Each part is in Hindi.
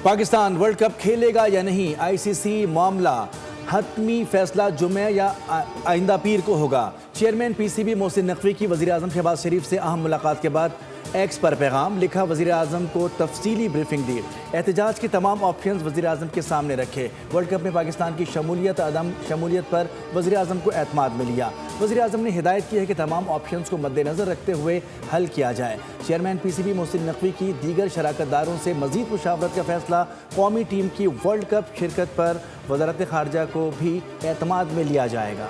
पाकिस्तान वर्ल्ड कप खेलेगा या नहीं, आईसीसी मामला हतमी फैसला जुमे या आइंदा पीर को होगा। चेयरमैन पीसीबी मोहसिन नकवी की वज़ीर आज़म शहबाज शरीफ से अहम मुलाकात के बाद एक्स पर पैगाम लिखा, वज़ीर आज़म को तफसीली ब्रीफिंग दी, एहतजाज के तमाम ऑप्शंस वज़ीर आज़म के सामने रखे। वर्ल्ड कप में पाकिस्तान की शमूलियत अदम शमूलियत पर वज़ीर आज़म को एतमाद में लिया। वज़ीर आज़म ने हिदायत की है कि तमाम ऑप्शंस को मद्देनज़र रखते हुए हल किया जाए। चेयरमैन पीसीबी मोहसिन नकवी की दीगर शराकतदारों से मज़ीद मुशावरत का फैसला, कौमी टीम की वर्ल्ड कप शिरकत पर वज़ारत ख़ारजा को भी एतमाद में लिया जाएगा।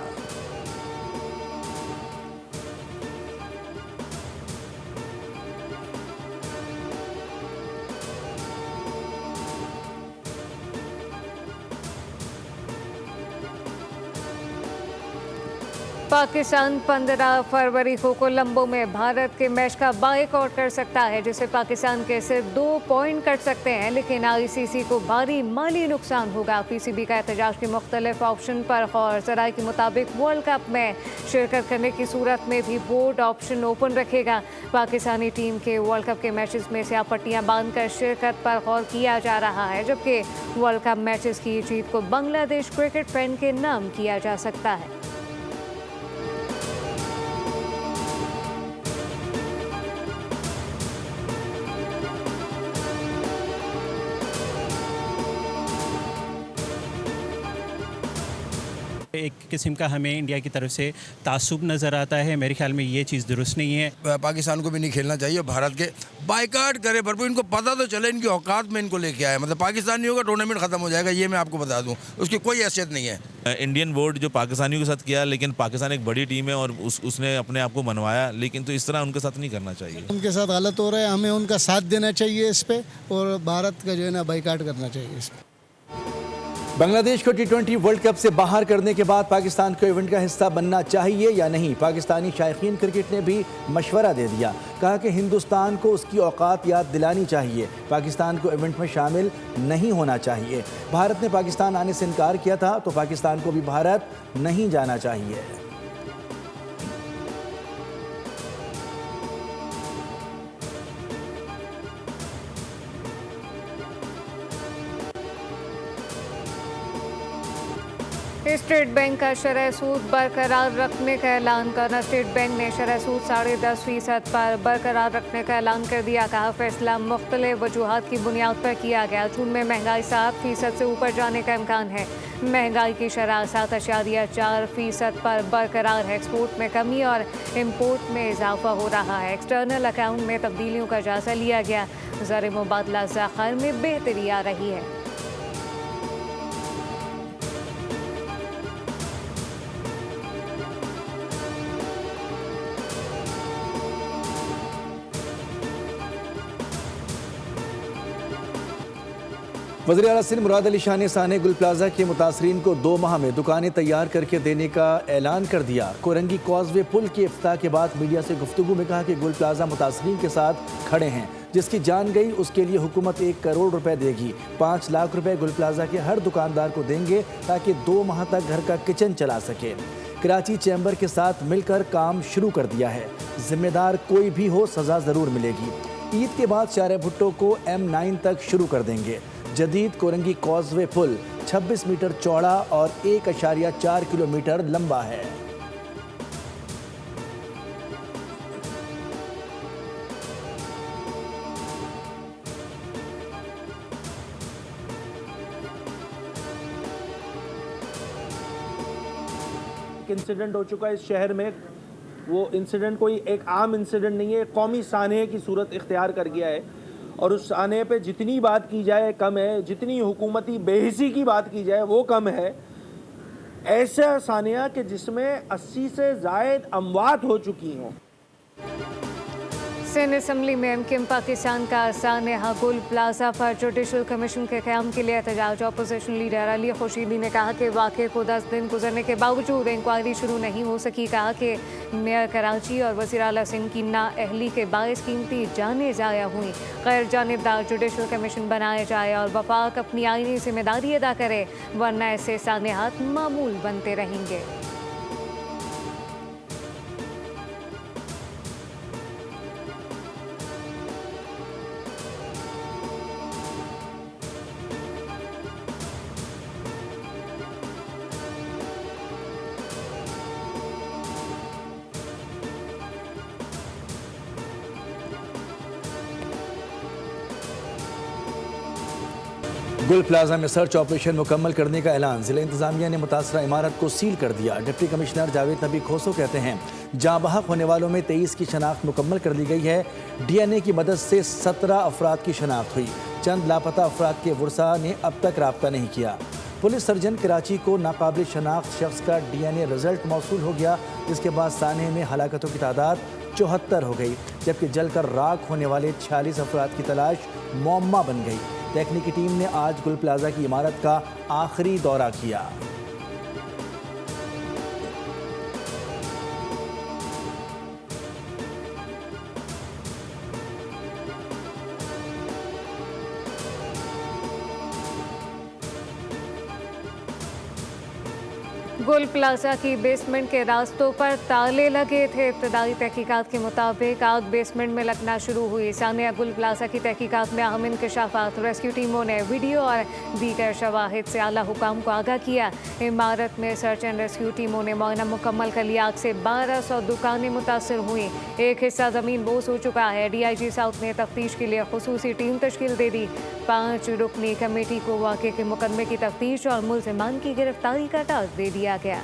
पाकिस्तान 15 फरवरी को कोलंबो में भारत के मैच का बायकॉट कर सकता है, जिससे पाकिस्तान के सिर्फ 2 पॉइंट कट सकते हैं, लेकिन आईसीसी को भारी माली नुकसान होगा। पीसीबी का एहतजाज के मुख्तलिफ ऑप्शन पर गौर। ज़राए के मुताबिक वर्ल्ड कप में शिरकत करने की सूरत में भी बोर्ड ऑप्शन ओपन रखेगा। पाकिस्तानी टीम के वर्ल्ड कप के मैचेस में स्याह पट्टियाँ बांधकर शिरकत पर गौर किया जा रहा है, जबकि वर्ल्ड कप मैचेस की जीत को बांग्लादेश क्रिकेट फैन के नाम किया जा सकता है। एक किस्म का हमें इंडिया की तरफ से तासुब नज़र आता है। मेरे ख्याल में ये चीज़ दुरुस्त नहीं है। पाकिस्तान को भी नहीं खेलना चाहिए, भारत के बाइकाट करे भरपूर, इनको पता तो चले इनकी औकात में इनको लेके आए। मतलब पाकिस्तान नहीं होगा टूर्नामेंट खत्म हो जाएगा, ये मैं आपको बता दूं, उसकी कोई हैसियत नहीं है। इंडियन बोर्ड जो पाकिस्तानियों के साथ किया, लेकिन पाकिस्तान एक बड़ी टीम है और उसने अपने आप को मनवाया, लेकिन तो इस तरह उनके साथ नहीं करना चाहिए। उनके साथ गलत हो रहा है, हमें उनका साथ देना चाहिए इस पे, और भारत का जो है ना बाइकाट करना चाहिए इस पे। बांग्लादेश को T20 वर्ल्ड कप से बाहर करने के बाद पाकिस्तान को इवेंट का हिस्सा बनना चाहिए या नहीं, पाकिस्तानी शायकीन क्रिकेट ने भी मशवरा दे दिया। कहा कि हिंदुस्तान को उसकी औकात याद दिलानी चाहिए, पाकिस्तान को इवेंट में शामिल नहीं होना चाहिए। भारत ने पाकिस्तान आने से इनकार किया था, तो पाकिस्तान को भी भारत नहीं जाना चाहिए। स्टेट बैंक का शरह सूद बरकरार रखने का ऐलान करना। स्टेट बैंक ने शरह सूद 10.5% पर बरकरार रखने का ऐलान कर दिया। कहा फैसला मुख्तलिफ वजूहात की बुनियाद पर किया गया। जून में महंगाई 7% से ऊपर जाने का इम्कान है। महंगाई की शरह 7.4% पर बरकरार है। एक्सपोर्ट में कमी और इम्पोर्ट में इजाफा हो रहा है। एक्सटर्नल अकाउंट में तब्दीलियों का जायजा लिया गया। ज़र मुबादला ज़खायर में बेहतरी आ रही है। वज़ीर आला सिंध मुराद अली शाह ने साने गुल प्लाजा के मुतासरीन को 2 माह में दुकानें तैयार करके देने का ऐलान कर दिया। कोरंगी कॉजवे पुल के इफ्ताह के बाद मीडिया से गुफ्तगू में कहा कि गुल प्लाजा मुतासरीन के साथ खड़े हैं। जिसकी जान गई उसके लिए हुकूमत 1 करोड़ रुपए देगी। 5 लाख रुपए गुल प्लाजा के हर दुकानदार को देंगे ताकि 2 माह तक घर का किचन चला सके। कराची चैम्बर के साथ मिलकर काम शुरू कर दिया है। जिम्मेदार कोई भी हो, सजा ज़रूर मिलेगी। ईद के बाद शारे भुट्टो को M9 तक शुरू कर देंगे। जदीद कोरंगी कॉजवे पुल 26 मीटर चौड़ा और 1.4 किलोमीटर लंबा है। इंसिडेंट हो चुका है इस शहर में, वो इंसिडेंट कोई एक आम इंसिडेंट नहीं है, कौमी सानहे की सूरत इख्तियार कर गया है। और उस सानहे पे जितनी बात की जाए कम है, जितनी हुकूमती बेहिसी की बात की जाए वो कम है। ऐसा सानहा कि जिसमें 80 से ज़ायद अमवात हो चुकी हों। सिंध असम्बली में एमकेएम पाकिस्तान का सानहा गुल प्लाजा पर जुडिशल कमीशन के क़याम के लिए एहतजाज। अपोजिशन लीडर अली खुर्शीदी ने कहा कि वाक़े को 10 दिन गुजरने के बावजूद इंक्वायरी शुरू नहीं हो सकी। कहा कि मेयर कराची और वज़ीर आला सिंध की नाअहली के बाइस कीमती जानें ज़ाया हुई। गैर जानिबदार जुडिशल कमीशन बनाया जाए और वफाक अपनी आईनी जिम्मेदारी अदा करे, वरना ऐसे सानहात मामूल बनते रहेंगे। गुल प्लाजा में सर्च ऑपरेशन मुकम्मल करने का ऐलान। जिला इंतजामिया ने मुतासरा इमारत को सील कर दिया। डिप्टी कमिश्नर जावेद नबी खोसो कहते हैं जाँ बहक होने वालों में 23 की शनाख्त मुकम्मल कर दी गई है। DNA की मदद से 17 अफराद की शनाख्त हुई। चंद लापता अफराद के वर्सा ने अब तक रब्ता नहीं किया। पुलिस सर्जन कराची को नाकाबिल शनाख्त शख्स का DNA रिजल्ट मौसूल हो गया, जिसके बाद सानहे में हलाकतों की तादाद 74 हो गई, जबकि जलकर राख होने वाले 46 अफराद की तलाश मुअम्मा बन गई। तकनीकी टीम ने आज गुल प्लाजा की इमारत का आखिरी दौरा किया। गुल प्लाजा की बेसमेंट के रास्तों पर ताले लगे थे। इब्तदाई तहकीकात के मुताबिक आग बेसमेंट में लगना शुरू हुई। सानिया गुल प्लाजा की तहकीकात में अहम इंकशाफात। रेस्क्यू टीमों ने वीडियो और दीगर शवाहिद से आला हुकाम को आगाह किया। इमारत में सर्च एंड रेस्क्यू टीमों ने मुआयना मुकम्मल कर लिया। आग से 1200 दुकानें मुतासर हुई। एक हिस्सा ज़मीन बोस हो चुका है। DIG साउथ ने तफ्तीश के लिए खुसूसी टीम तश्कील दे दी। 5 रुकनी कमेटी को वाक़े के मुकदमे की तफ्तीश और मुल्ज़िमान की गिरफ्तारी का टास्क दे दिया गया।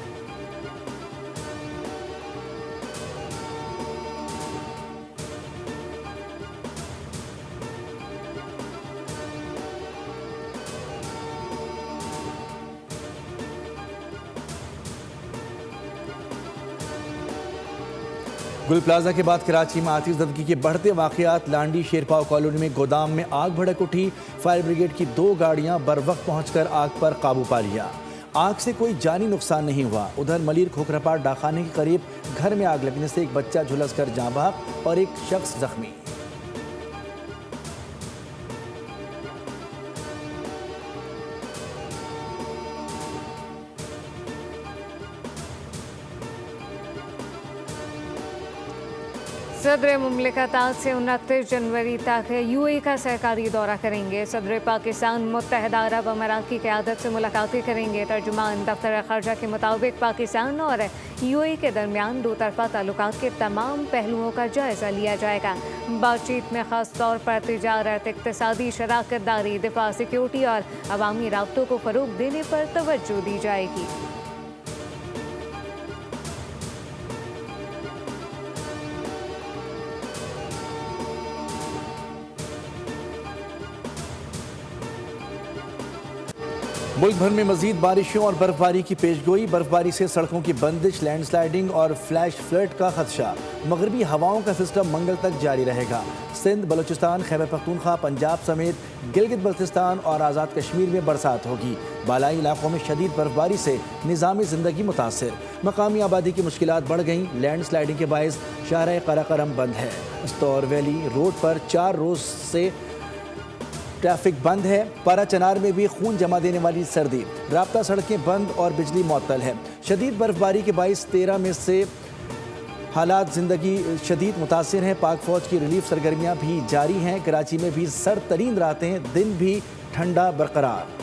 गुल प्लाजा के बाद कराची में आतिशज़दगी के बढ़ते वाक़यात। लांडी शेरपाव कॉलोनी में गोदाम में आग भड़क उठी। फायर ब्रिगेड की 2 गाड़ियां बर वक्त पहुंचकर आग पर काबू पा लिया। आग से कोई जानी नुकसान नहीं हुआ। उधर मलिर खोखरापाट डाखाने के करीब घर में आग लगने से एक बच्चा झुलस कर जाँ बहक और एक शख्स जख्मी। सदर मुमलिकत आज से 29 जनवरी तक UAE का सरकारी दौरा करेंगे। सदर पाकिस्तान मुत्तहदा अरब अमारात की क़यादत से मुलाकातें करेंगे। तर्जुमान दफ्तर ख़ारजा के मुताबिक पाकिस्तान और UAE के दरमियान 2 तरफ़ा ताल्लुकात के तमाम पहलुओं का जायज़ा लिया जाएगा। बातचीत में ख़ास तौर पर तिजारत, इक़्तिसादी शराकत दारी, दिफा, सिक्योरिटी और अवामी राब्तों को फ़रोग़ देने पर तवज्जो दी जाएगी। मुल्क भर में मजीद बारिशों और बर्फबारी की पेशगोई। बर्फबारी से सड़कों की बंदिश, लैंडस्लाइडिंग और फ्लैश फ्लड का खदशा। मगरबी हवाओं का सिस्टम मंगल तक जारी रहेगा। सिंध, बलूचिस्तान, खैबर पख्तूनख्वा, पंजाब समेत गिलगित बल्तिस्तान और आज़ाद कश्मीर में बरसात होगी। बालाई इलाकों में शदीद बर्फबारी से निज़ामी ज़िंदगी मुतासर। मकामी आबादी की मुश्किलात बढ़ गईं। लैंडस्लाइडिंग के बायस शाहराह कराकरम बंद है। स्तौर वैली रोड पर 4 रोज़ से ट्रैफिक बंद है। पारा चनार में भी खून जमा देने वाली सर्दी। राब्ता सड़कें बंद और बिजली मुअत्तल है। शदीद बर्फबारी के बायस 13 में से हालात ज़िंदगी शदीद मुतासिर हैं। पाक फ़ौज की रिलीफ सरगर्मियाँ भी जारी हैं। कराची में भी सर्द तरीन रातें, दिन भी ठंडा बरकरार।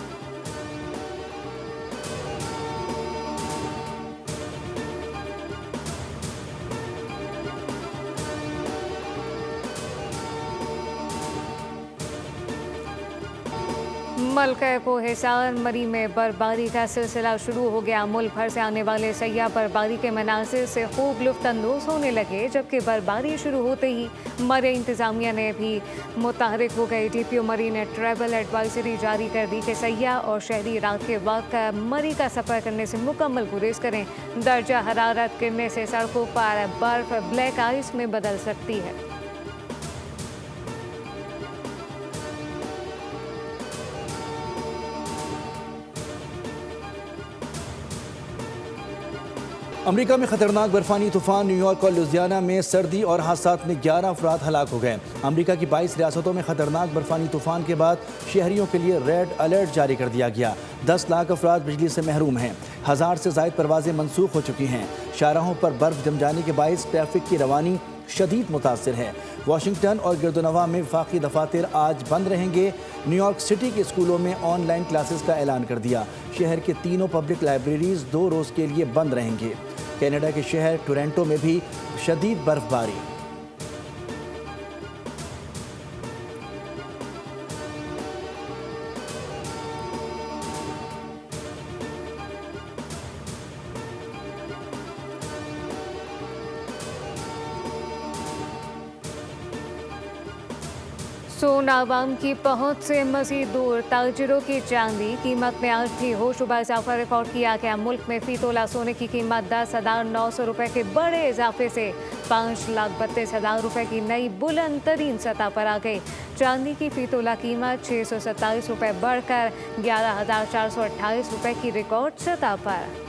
मलका कोहिसार मरी में बर्फबारी का सिलसिला शुरू हो गया। मुल्क भर से आने वाले सयाह बर्फबारी के मनासिर से खूब लुत्फ़अंदोज़ होने लगे। जबकि बर्फबारी शुरू होते ही मरी इंतज़ामिया ने भी मुतहरिक हो गई। DPO मरी ने ट्रैवल एडवाइजरी जारी कर दी कि सयाह और शहरी रात के वक्त मरी का सफ़र करने से मुकम्मल गुरेज करें। दर्जा हरारत गिरने से सड़कों पर बर्फ ब्लैक आइस में बदल सकती है। अमेरिका में खतरनाक बर्फानी तूफान न्यूयॉर्क और लुजियाना में सर्दी और हादसात में 11 अफराद हलाक हो गए। अमेरिका की 22 रियासतों में खतरनाक बर्फानी तूफान के बाद शहरियों के लिए रेड अलर्ट जारी कर दिया गया। 10 लाख अफराद बिजली से महरूम हैं। 1000 से ज़ायद परवाजें मनसूख हो चुकी हैं। शाहराहों पर बर्फ जम जाने के बायस ट्रैफिक की रवानी शदीद मुतासिर है। वाशिंगटन और गिरदोनवा में वफाकी दफातर आज बंद रहेंगे। न्यूयॉर्क सिटी के स्कूलों में ऑनलाइन क्लासेस का ऐलान कर दिया। शहर के तीनों पब्लिक लाइब्रेरीज 2 रोज़ के लिए बंद रहेंगे। कनाडा के शहर टोरंटो में भी शदीद बर्फबारी। सोना आवाम की पहुंच से मजीद दूर, ताजिरों की चांदी कीमत में आज भी होशरुबा इजाफा रिकॉर्ड किया गया। मुल्क में फी तोला सोने की कीमत 10,900 रुपये के बड़े इजाफे से 5,32,000 रुपये की नई बुलंद तरीन सतह पर आ गई। चांदी की फी तोला कीमत 627 रुपये बढ़कर 11,428 रुपये की रिकॉर्ड सतह पर।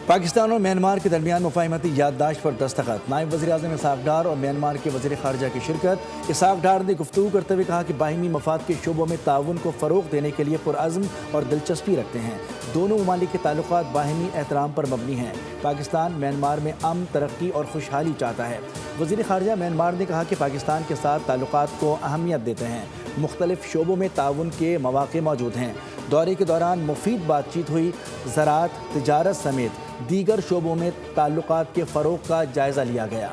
पाकिस्तान और म्यांमार के दरमियान मुफाहमती याददाश्त पर दस्तखत। नायब वज़ीर-ए-आज़म इसहाक डार और म्यांमार के वज़ीर ख़ारजा की शिरकत। इसहाक डार ने गुफ्तगू करते हुए कहा कि बाहिमी मफाद के शोबों में ताउन को फ़रोग़ देने के लिए पुरअज़्म और दिलचस्पी रखते हैं। दोनों ममालिक के ताल्लुकात बाहिमी एहतराम पर मबनी हैं। पाकिस्तान म्यांमार में अमन, तरक्की और खुशहाली चाहता है। वज़ीर ख़ारजा म्यांमार ने कहा कि पाकिस्तान के साथ ताल्लुकात को अहमियत देते हैं। मुख्तलिफ शोबों में ताउन के मौक़े मौजूद हैं। दौरे के दौरान मुफीद बातचीत हुई। ज़राअत, तिजारत समेत दीगर शोबों में ताल्लुकात के फ़रोग़ का जायज़ा लिया गया।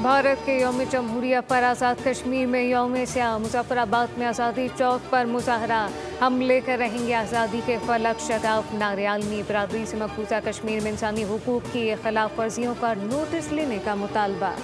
भारत के यौम जमहूरिया पर आज़ाद कश्मीर में यौम स्याह। मुजफ्फराबाद में आज़ादी चौक पर मुजाहरा। हम लेकर रहेंगे आज़ादी के फलक शगाफ नारे। आलमी बरादरी से मकबूजा कश्मीर में इंसानी हुकूक की खिलाफ वर्जियों का नोटिस लेने का मुतालबा।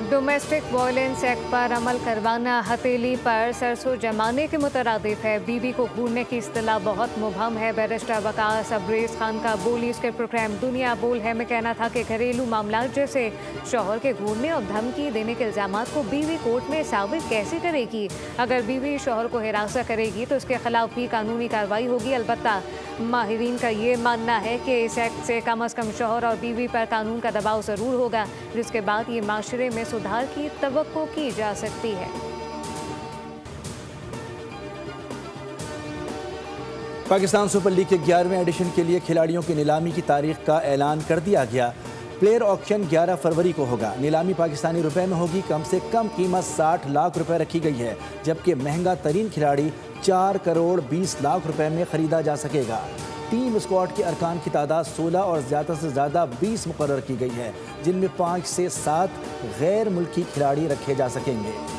डोमेस्टिक वायलेंस एक्ट पर अमल करवाना हथेली पर सरसों जमाने के मुतरादिफ है। बीवी को घूरने की इस्तिलाह बहुत मुबहम है। बैरिस्टर वकास अब्रेज खान का बोलीज के प्रोग्राम दुनिया बोल है में कहना था कि घरेलू मामला जैसे शौहर के घूरने और धमकी देने के इल्जामात को बीवी कोर्ट में साबित कैसे करेगी। अगर बीवी शौहर को हिरासत करेगी तो उसके खिलाफ भी कानूनी कार्रवाई होगी। अलबत्ता माहिरीन का ये मानना है कि इस एक्ट से कम अज़ कम शौहर और बीवी पर कानून का दबाव ज़रूर होगा, जिसके बाद ये माशरे में सुधार की तवक्को की जा सकती है। पाकिस्तान सुपर लीग के 11वें एडिशन के लिए खिलाड़ियों की नीलामी की तारीख का ऐलान कर दिया गया। प्लेयर ऑक्शन 11 फरवरी को होगा। नीलामी पाकिस्तानी रुपए में होगी। कम से कम कीमत 60 लाख रुपए रखी गई है, जबकि महंगा तरीन खिलाड़ी 4 करोड़ 20 लाख रुपए में खरीदा जा सकेगा। टीम स्क्वाड के अरकान की तादाद 16 और ज़्यादा से ज़्यादा 20 मुकर्रर की गई है, जिनमें 5 से 7 गैर मुल्की खिलाड़ी रखे जा सकेंगे।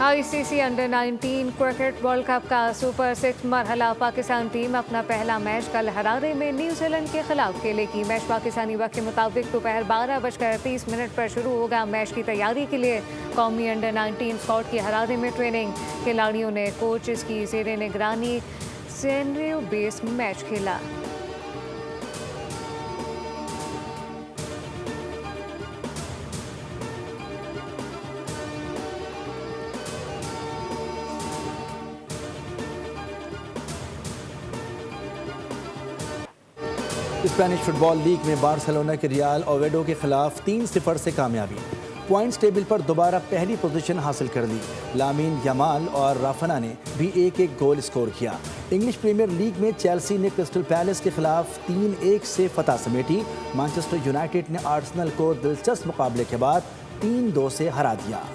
ICC under 19 cricket world cup का सुपर 6 मरहला। पाकिस्तान टीम अपना पहला मैच कल हरारे में न्यूजीलैंड के खिलाफ खेलेगी। मैच पाकिस्तानी वक्त के मुताबिक दोपहर 12:30 पर शुरू होगा। मैच की तैयारी के लिए कौमी अंडर 19 स्क्वाड की हरारे में ट्रेनिंग। खिलाड़ियों ने कोचेस की ज़ेरे निगरानी सैनरियो बेस मैच खेला। स्पेनिश फुटबॉल लीग में बार्सिलोना के रियल ओवेडो के खिलाफ 3-0 से कामयाबी। पॉइंट्स टेबल पर दोबारा पहली पोजीशन हासिल कर ली। लामीन यमाल और राफना ने भी एक गोल स्कोर किया। इंग्लिश प्रीमियर लीग में चेल्सी ने क्रिस्टल पैलेस के खिलाफ 3-1 से फतह समेटी। मैनचेस्टर यूनाइटेड ने आर्सेनल को दिलचस्प मुकाबले के बाद 3-2 से हरा दिया।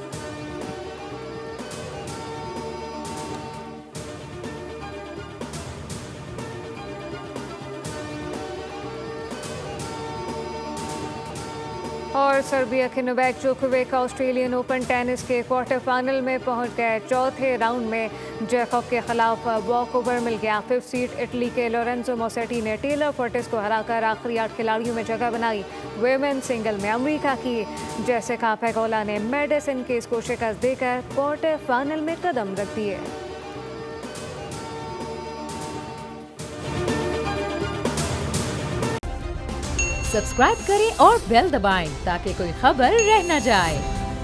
और सर्बिया के Novak Djokovic Australian open tennis के क्वार्टर फाइनल में पहुंच गए। चौथे राउंड में जैकब के खिलाफ वॉकओवर मिल गया। 5th सीड इटली के लोरेंजो मोसेटी ने टेलर फोर्टिस को हराकर आखिरी 8 खिलाड़ियों में जगह बनाई। वुमेन सिंगल में अमेरिका की जेसिका पेगोला ने मेडिसन केस को शिकस्त देकर क्वार्टर फाइनल में कदम रख दिए। सब्सक्राइब करें और बेल दबाएं ताकि कोई खबर रह न जाए।